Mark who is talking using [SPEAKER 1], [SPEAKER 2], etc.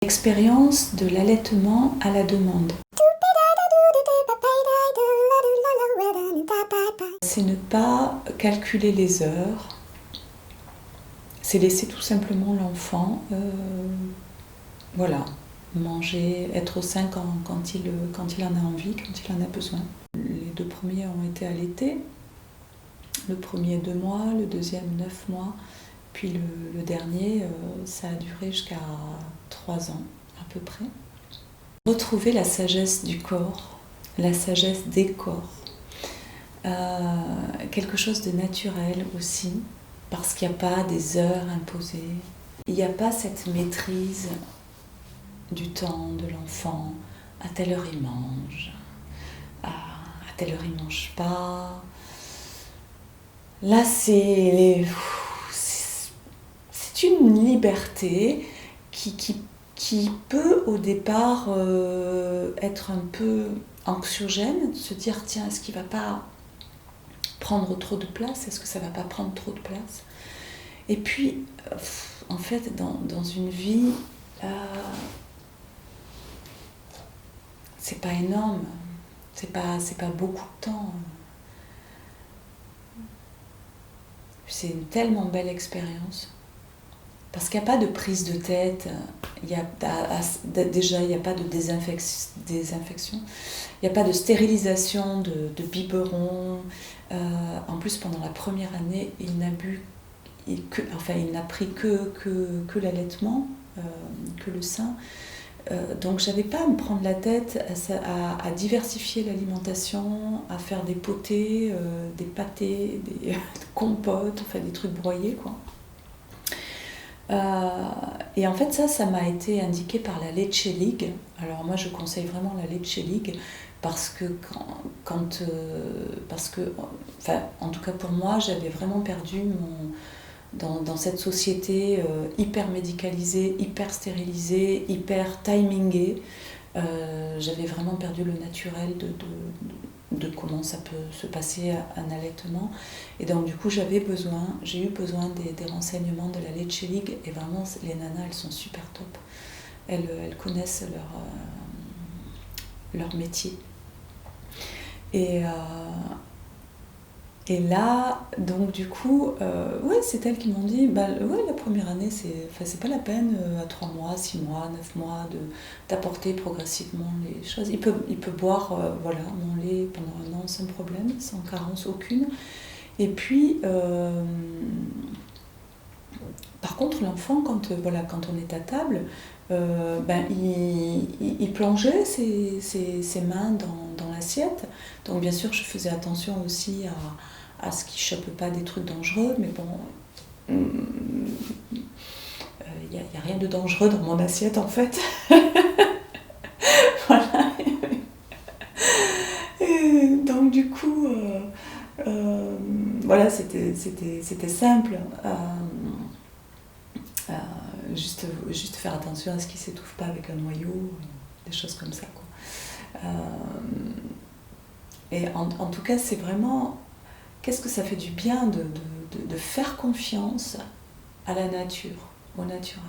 [SPEAKER 1] Expérience de l'allaitement à la demande. C'est ne pas calculer les heures, c'est laisser tout simplement l'enfant manger, être au sein quand il en a envie, quand il en a besoin. Les 2 premiers ont été allaités, le premier 2 mois, le deuxième 9 mois, puis le dernier, ça a duré jusqu'à 3 ans à peu près. Retrouver la sagesse du corps, la sagesse des corps, quelque chose de naturel aussi, parce qu'il n'y a pas des heures imposées, il n'y a pas cette maîtrise du temps de l'enfant, à telle heure il mange, à telle heure il ne mange pas. Là, c'est une liberté qui peut au départ être un peu anxiogène, de se dire tiens, est-ce qu'il ne va pas prendre trop de place, est-ce que ça ne va pas prendre trop de place? Et puis, en fait, dans une vie, c'est pas énorme, c'est pas beaucoup de temps. C'est une tellement belle expérience. Parce qu'il n'y a pas de prise de tête, déjà il n'y a pas de désinfection, il n'y a pas de stérilisation de biberon. En plus, pendant la première année, il n'a pris que l'allaitement, que le sein. Donc j'avais pas à me prendre la tête à diversifier l'alimentation, à faire des potées, des pâtés, des compotes, enfin des trucs broyés quoi. Et en fait ça m'a été indiqué par la Leche League. Alors moi je conseille vraiment la Leche League parce que en tout cas pour moi j'avais vraiment perdu dans cette société hyper médicalisée, hyper stérilisée, hyper timingée, j'avais vraiment perdu le naturel de comment ça peut se passer un allaitement. Et donc du coup j'ai eu besoin des renseignements de la Leche League, et vraiment les nanas elles sont super top. Elles connaissent leur métier. Et là, donc du coup, c'est elles qui m'ont dit, la première année, c'est pas la peine, à 3 mois, 6 mois, 9 mois, d'apporter progressivement les choses. Il peut boire mon lait pendant 1 an sans problème, sans carence aucune. Et puis, par contre, l'enfant, quand on est à table, il plongeait ses mains dans l'assiette. Donc bien sûr, je faisais attention aussi à ce qu'il ne chope pas des trucs dangereux, mais bon, il n'y a rien de dangereux dans mon assiette en fait. Voilà. Et donc du coup, c'était simple. Juste faire attention à ce qu'il ne s'étouffe pas avec un noyau, des choses comme ça quoi. Et en tout cas c'est vraiment, qu'est-ce que ça fait du bien de faire confiance à la nature, au naturel.